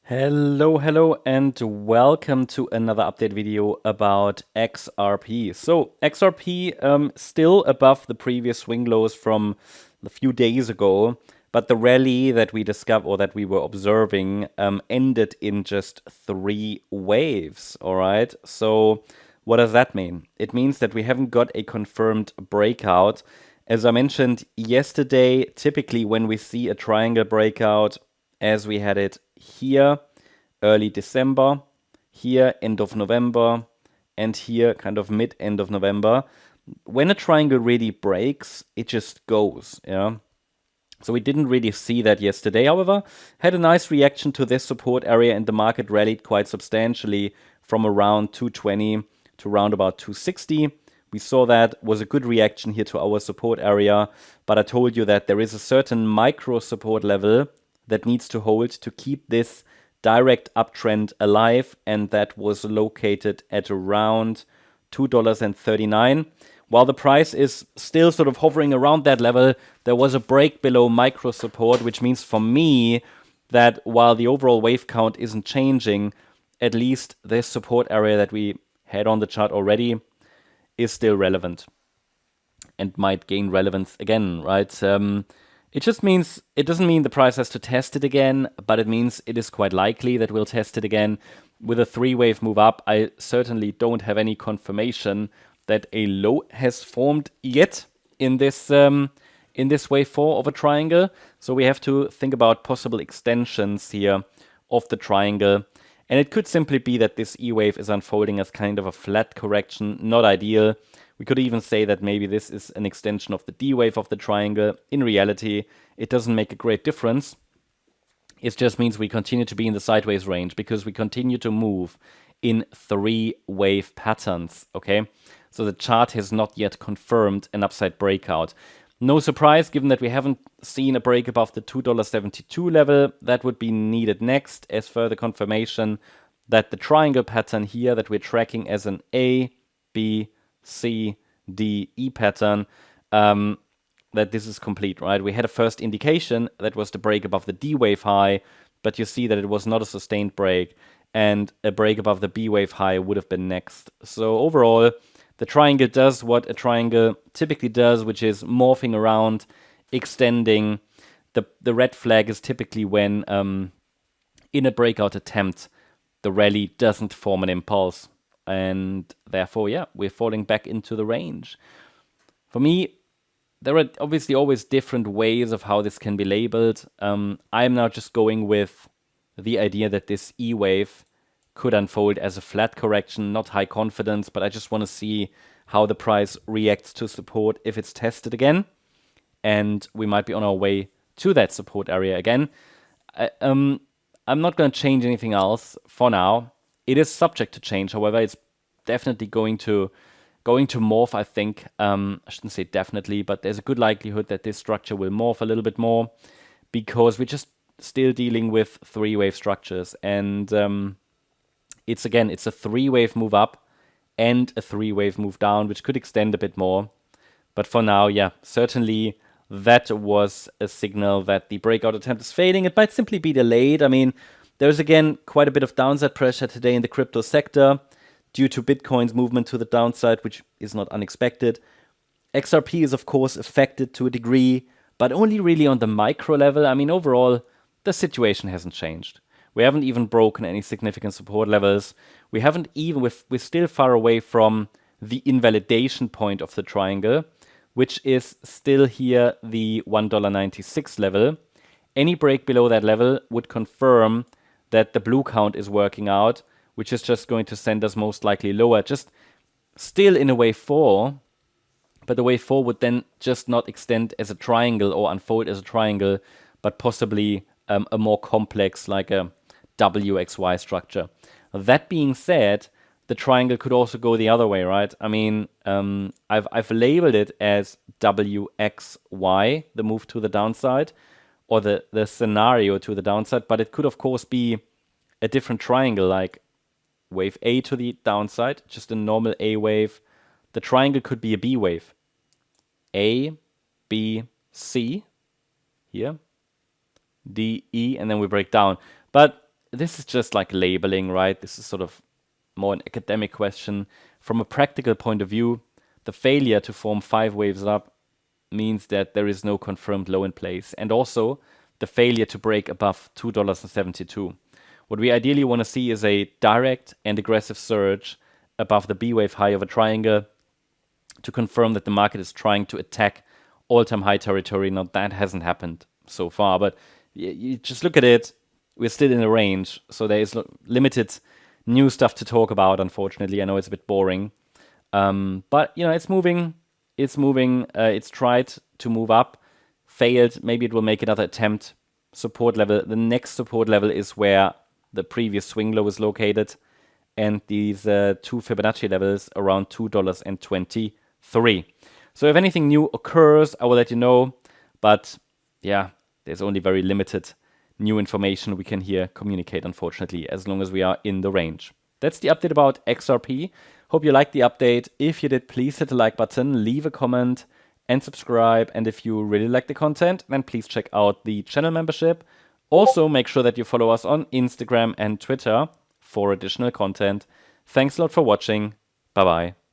Hello, and welcome to another update video about XRP. So XRP still above the previous swing lows from a few days ago, but the rally that we discovered or that we were observing ended in just 3 waves. All right. So what does that mean? It means that we haven't got a confirmed breakout. As I mentioned yesterday, typically when we see a triangle breakout, as we had it here early December, here end of November, and here kind of mid-end of November. When a triangle really breaks, it just goes, yeah. So we didn't really see that yesterday, however, had a nice reaction to this support area and the market rallied quite substantially from around 220 to around about 260. We saw that was a good reaction here to our support area, but I told you that there is a certain micro support level that needs to hold to keep this direct uptrend alive, and that was located at around $2.39. While the price is still sort of hovering around that level, there was a break below micro support, which means for me that while the overall wave count isn't changing, at least this support area that we had on the chart already is still relevant and might gain relevance again, right? It just means, it doesn't mean the price has to test it again, but it means it is quite likely that we'll test it again. With a 3-wave move up, I certainly don't have any confirmation that a low has formed yet in this wave 4 of a triangle. So we have to think about possible extensions here of the triangle. And it could simply be that this E wave is unfolding as kind of a flat correction, not ideal. We could even say that maybe this is an extension of the D wave of the triangle. In reality, it doesn't make a great difference. It just means we continue to be in the sideways range because we continue to move in 3-wave patterns, okay? So the chart has not yet confirmed an upside breakout. No surprise, given that we haven't seen a break above the $2.72 level. That would be needed next as further confirmation that the triangle pattern here that we're tracking as an A, B, C, D, E pattern, that this is complete, right? We had a first indication that was the break above the D wave high, but you see that it was not a sustained break, and a break above the B wave high would have been next. So overall, the triangle does what a triangle typically does, which is morphing around, extending. The red flag is typically when, in a breakout attempt, the rally doesn't form an impulse. And therefore, yeah, we're falling back into the range. For me, there are obviously always different ways of how this can be labeled. I'm now just going with the idea that this E wave could unfold as a flat correction, not high confidence, but I just want to see how the price reacts to support if it's tested again. And we might be on our way to that support area again. I'm not going to change anything else for now. It is subject to change, however, it's definitely going to morph, I think. I shouldn't say definitely, but there's a good likelihood that this structure will morph a little bit more because we're just still dealing with 3-wave structures. And it's a 3-wave move up and a 3-wave move down, which could extend a bit more. But for now, yeah, certainly that was a signal that the breakout attempt is fading. It might simply be delayed. I mean, there's again quite a bit of downside pressure today in the crypto sector due to Bitcoin's movement to the downside, which is not unexpected. XRP is, of course, affected to a degree, but only really on the micro level. I mean, overall, the situation hasn't changed. We haven't even broken any significant support levels. We're still far away from the invalidation point of the triangle, which is still here the $1.96 level. Any break below that level would confirm that the blue count is working out, which is just going to send us most likely lower, just still in a wave 4, but the wave 4 would then just not extend as a triangle or unfold as a triangle, but possibly a more complex, like a WXY structure. That being said, the triangle could also go the other way, right? I mean, I've labeled it as WXY, the move to the downside, or the scenario to the downside, but it could, of course, be a different triangle, like wave A to the downside, just a normal A wave. The triangle could be a B wave. A, B, C, here, D, E, and then we break down. But this is just like labeling, right? This is sort of more an academic question. From a practical point of view, the failure to form 5 waves up means that there is no confirmed low in place, and also the failure to break above $2.72. What we ideally want to see is a direct and aggressive surge above the B wave high of a triangle to confirm that the market is trying to attack all-time high territory. Now, that hasn't happened so far, but you just look at it, we're still in a range, so there is limited new stuff to talk about, unfortunately. I know it's a bit boring. But, it's moving. It's tried to move up, failed. Maybe it will make another attempt. Support level. The next support level is where the previous swing low is located. And these 2 Fibonacci levels around $2.23. So if anything new occurs, I will let you know. But yeah, there's only very limited new information we can here communicate, unfortunately, as long as we are in the range. That's the update about XRP. Hope you liked the update. If you did, please hit the like button, leave a comment, and subscribe. And if you really like the content, then please check out the channel membership. Also, make sure that you follow us on Instagram and Twitter for additional content. Thanks a lot for watching. Bye-bye.